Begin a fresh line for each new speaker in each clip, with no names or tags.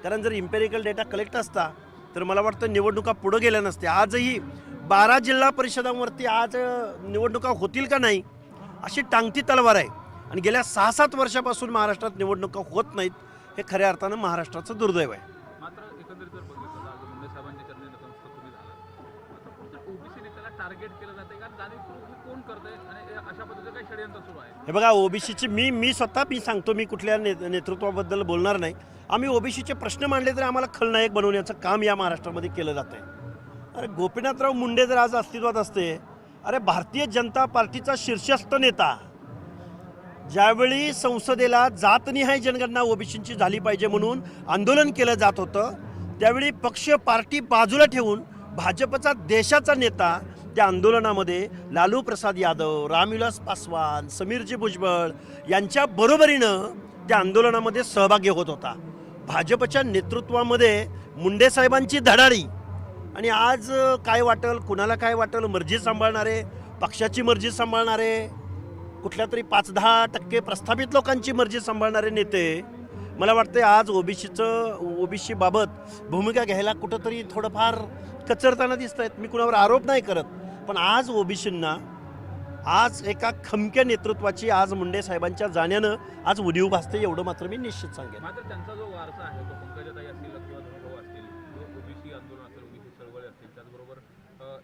कारण जर empirical data collect असता तर मला वाटतं निवडणुका पुढे गेल्या नसत्या. आजही 12 जिल्हा परिषदांवरती आज निवडणुका होतील का नाही अशी टांगती तलवार आहे. आणि गेल्या 6-7 वर्षापासून महाराष्ट्रात निवडणुका होत नाहीत. हे खऱ्या अर्थानं महाराष्ट्राचं दुर्दैव आहे.
मात्र एकंदरीत जर बघितलं तर मुंडे साहेबांच्या चर्चेनंतर तुम्ही झाला ओबीसी नेत्याला टार्गेट केलं जाते कारण जाणीवपूर्वक कोण करतंय आणि अशा पद्धतीचं काही षडयंत्र सुरू आहे.
हे बघा ओबीसीची मी स्वतः सांगतो, मी कुठल्या नेतृत्वाबद्दल बोलणार नाही. आम्ही ओबीसीचे प्रश्न मांडले तरी आम्हाला खलनायक बनवण्याचं काम या महाराष्ट्रामध्ये केलं जात आहे. अरे गोपीनाथराव मुंडे जर आज अस्तित्वात असते, अरे भारतीय जनता पार्टीचा शीर्षस्थ नेता ज्यावेळी संसदेला जातनिहाय जनगणना ओबीसींची झाली पाहिजे म्हणून आंदोलन केलं जात होतं, त्यावेळी पक्ष पार्टी बाजूला ठेवून भाजपचा देशाचा नेता त्या आंदोलनामध्ये लालू प्रसाद यादव, रामविलास पासवान, समीरजी भुजबळ यांच्या बरोबरीनं त्या आंदोलनामध्ये सहभागी होत होता. भाजपच्या नेतृत्वामध्ये मुंडे साहेबांची धडाडी आणि आज काय वाटेल कुणाला काय वाटेल मर्जी सांभाळणारे, पक्षाची मर्जी सांभाळणारे, कुठल्या तरी 5-10% प्रस्थापित लोकांची मर्जी सांभाळणारे नेते मला वाटते आज ओबीसी बाबत भूमिका घ्यायला कुठंतरी थोडंफार कचरताना दिसत आहेत. मी कुणावर आरोप नाही करत, पण आज ओबीसींना आज एका खमक्या नेतृत्वाची आज मुंडे साहेबांच्या जाण्यानं आज उणीव भासते, एवढं मात्र मी निश्चित सांगेन.
मात्र त्यांचा जो वारसा आहे तो पंकजाताई असतील किंवा धनुभाऊ असतील, ओबीसी आंदोलन असेल, ओबीसी चळवळी असतील, त्याचबरोबर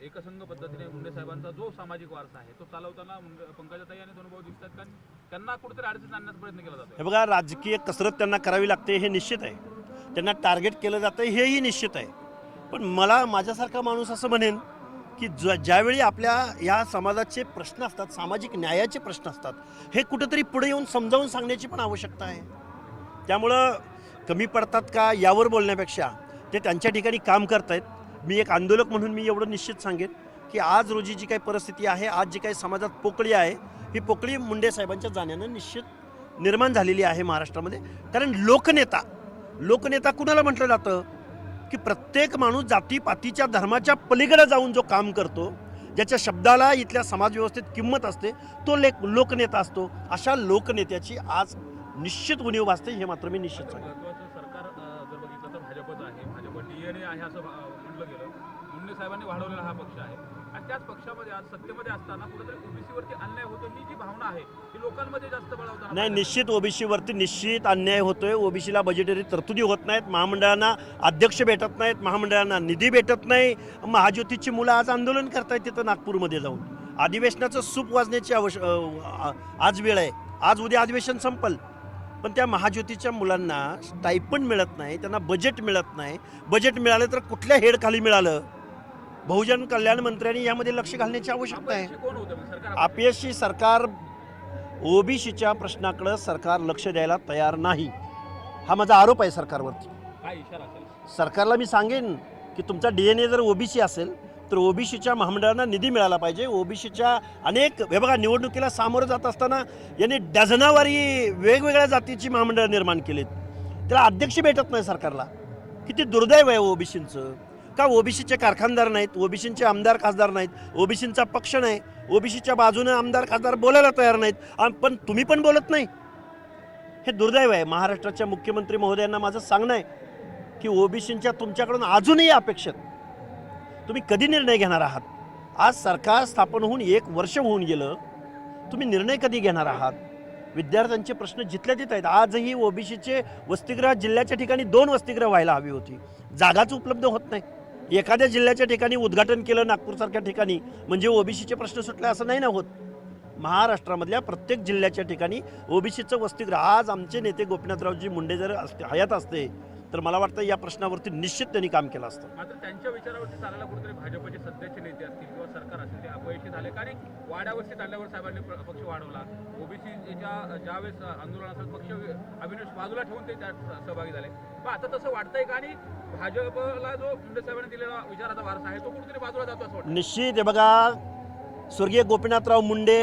एकसंघ पद्धतीने मुंडे साहेबांचा जो सामाजिक वारसा आहे तो चालवताना पंकजाताई आणि धनुभाऊ दिसतात कारण त्यांना कुठेतरी अडचणीत आणण्याचा प्रयत्न केला जातो.
हे बघा राजकीय कसरत त्यांना करावी लागते हे निश्चित आहे, त्यांना टार्गेट केलं जातं हेही निश्चित आहे. पण मला माझ्यासारखा माणूस असं म्हणेन की ज्यावेळी आपल्या या समाजाचे प्रश्न असतात, सामाजिक न्यायाचे प्रश्न असतात, हे कुठेतरी पुढे येऊन समजावून सांगण्याची पण आवश्यकता आहे. त्यामुळं कमी पडतात का यावर बोलण्यापेक्षा ते त्यांच्या ठिकाणी काम करत आहेत. मी एक आंदोलक म्हणून मी एवढं निश्चित सांगेन की आज रोजी जी काही परिस्थिती आहे, आज जी काही समाजात पोकळी आहे, ही पोकळी मुंडे साहेबांच्या जाण्यानं निश्चित निर्माण झालेली आहे महाराष्ट्रामध्ये. कारण लोकनेता कुणाला म्हटलं जातं की प्रत्येक माणूस जातीपातीच्या धर्माच्या पलीकडे जाऊन जो काम करतो, ज्याच्या शब्दाला इथल्या समाजव्यवस्थेत किंमत असते, तो लोकनेता असतो. अशा लोकनेत्याची आज निश्चित उणीव भासते, हे मात्र मी निश्चित सांगेन.
सरकार जर बघितलं तर भाजपचं आहे, भाजप DNA आहे असं म्हटलं गेलं. मुंडे साहेबांनी वाढवलेला हा पक्ष आहे आणि त्याच पक्षामध्ये आज सत्तेमध्ये असताना कुठेतरी ओबीसीवरती अन्याय होतो ही जी भावना आहे ती लोकांमध्ये जास्त बळावताना
नाही, निश्चित ओबीसीवरती निश्चित अन्याय होतोय. ओबीसीला बजेटरी तरतुदी होत नाहीत, महामंडळांना अध्यक्ष भेटत नाहीत, महामंडळांना निधी भेटत नाही. महाज्योतीची मुलं आज आंदोलन करतायत तिथं नागपूरमध्ये जाऊन. अधिवेशनाचं सूप वाजण्याची आज वेळ आहे. आज उद्या अधिवेशन संपल, पण त्या महाज्योतीच्या मुलांना स्टायपंड मिळत नाही, त्यांना बजेट मिळत नाही. बजेट मिळालं तर कुठल्या हेडखाली मिळालं? बहुजन कल्याण मंत्र्यांनी यामध्ये लक्ष घालण्याची आवश्यकता आहे. अपयशी सरकार ओबीसीच्या प्रश्नाकडे सरकार लक्ष द्यायला तयार नाही, हा माझा आरोप आहे सरकारवरती.
काय इशारा असेल
सरकारला मी सांगेन की तुमचा DNA जर ओबीसी असेल तर ओबीसीच्या महामंडळांना निधी मिळाला पाहिजे. ओबीसीच्या अनेक हे बघा निवडणुकीला सामोरं जात असताना यांनी डझनावारी वेगवेगळ्या जातीची महामंडळं निर्माण केलीत, त्याला अध्यक्ष भेटत नाही सरकारला. किती दुर्दैव आहे ओबीसींचं. का ओबीसीचे कारखानदार नाहीत, ओबीसीचे आमदार खासदार नाहीत, ओबीसींचा पक्ष नाही, ओबीसीच्या बाजूने आमदार खासदार बोलायला तयार नाहीत, पण तुम्ही पण बोलत नाही. हे दुर्दैव आहे. महाराष्ट्राच्या मुख्यमंत्री महोदयांना माझं सांगणं आहे की ओबीसींच्या तुमच्याकडून अजूनही अपेक्षित तुम्ही कधी निर्णय घेणार आहात? आज सरकार स्थापन होऊन 1 वर्ष होऊन गेलं, तुम्ही निर्णय कधी घेणार आहात? विद्यार्थ्यांचे प्रश्न जिथल्या तिथं आहेत. आजही ओबीसीचे वसतिगृह जिल्ह्याच्या ठिकाणी 2 वसतिगृह व्हायला हवी होती, जागाच उपलब्ध होत नाही. एखाद्या जिल्ह्याच्या ठिकाणी उद्घाटन केलं नागपूरसारख्या ठिकाणी म्हणजे ओबीसीचे प्रश्न सुटले असं नाही ना होत. महाराष्ट्रामधल्या प्रत्येक जिल्ह्याच्या ठिकाणी ओबीसीचं वसतिगृह. आज आमचे नेते गोपीनाथरावजी मुंडे जर हयात असते तर मला वाटतं या प्रश्नावरती निश्चित त्यांनी काम केलं असतं.
मात्र त्यांच्या विचारावरती चालायला कुठेतरी भाजपचे सध्याचे नेते असतील किंवा सरकार असेल ते अपयशी झाले कारण वाड्यावरती चालल्यावर साहेबांनी पक्ष वाढवला. ओबीसीच्या ज्यावेळेस आंदोलन असेल पक्ष अविनाश बाजूला ठेवून ते त्यात सहभागी झाले. पण आता तसं वाटतंय का आणि भाजपला जो मुंडे साहेबांनी दिलेला विचाराचा वारसा आहे तो कुठेतरी बाजूला जातो असं वाटतं?
निश्चित. हे बघा स्वर्गीय गोपीनाथराव मुंडे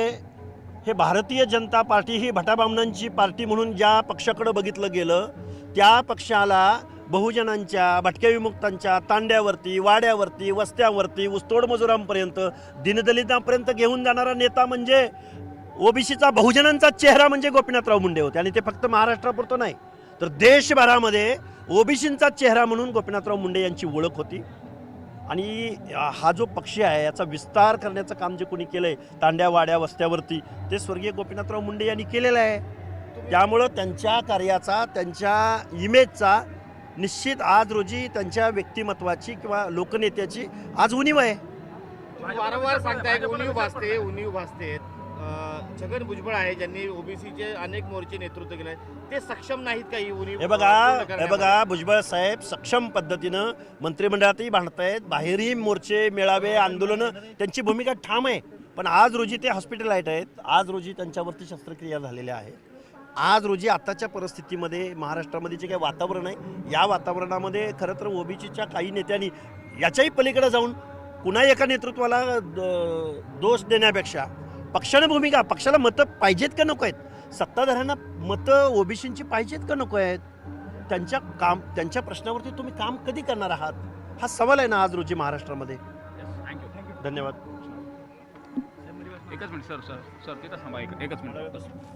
हे भारतीय जनता पार्टी ही भटाबामणांची पार्टी म्हणून ज्या पक्षाकडे बघितलं गेलं त्या पक्षाला बहुजनांच्या, भटक्या विमुक्तांच्या, तांड्यावरती, वाड्यावरती, वस्त्यावरती, ऊसतोड मजुरांपर्यंत, दीनदलितांपर्यंत घेऊन जाणारा नेता म्हणजे ओबीसीचा बहुजनांचा चेहरा म्हणजे गोपीनाथराव मुंडे होते. आणि ते फक्त महाराष्ट्रापुरतं नाही तर देशभरामध्ये ओबीसींचा चेहरा म्हणून गोपीनाथराव मुंडे यांची ओळख होती. आणि हा जो पक्ष आहे याचा विस्तार करण्याचं काम जे कोणी केलंय तांड्या वाड्या वस्त्यावरती, ते स्वर्गीय गोपीनाथराव मुंडे यांनी केलेलं आहे. त्यामुळं त्यांच्या कार्याचा, त्यांच्या इमेजचा निश्चित आज रोजी त्यांच्या व्यक्तिमत्वाची किंवा लोकनेत्याची आज उणीव आहे.
वारंवार सांगताय उणीव भासते. छगन भुजबळ आहे ज्यांनी ओबीसीचे अनेक मोर्चे नेतृत्व केले, ते सक्षम नाहीत का ही उणीव?
हे बघा भुजबळ साहेब सक्षम पद्धतीनं मंत्रिमंडळातही भांडतायत, बाहेरही मोर्चे मेळावे आंदोलनं, त्यांची भूमिका ठाम आहे. पण आज रोजी ते हॉस्पिटलाइज आहेत, आज रोजी त्यांच्यावरती शस्त्रक्रिया झालेल्या आहेत. आज रोजी आताच्या परिस्थितीमध्ये महाराष्ट्रामध्ये जे काही वातावरण आहे, या वातावरणामध्ये खरं तर ओबीसीच्या काही नेत्यांनी याच्याही पलीकडे जाऊन पुन्हा एका नेतृत्वाला दोष देण्यापेक्षा पक्षानं भूमिका, पक्षाला मतं पाहिजेत का नको आहेत, सत्ताधाऱ्यांना मतं ओबीसींची पाहिजेत का नको आहेत, त्यांच्या प्रश्नावरती तुम्ही काम कधी करणार आहात, हा सवाल आहे ना आज रोजी महाराष्ट्रामध्ये.
थँक्यू.
धन्यवाद.
एकच मिनिट सर तिथं थांबा एकच मिनिट.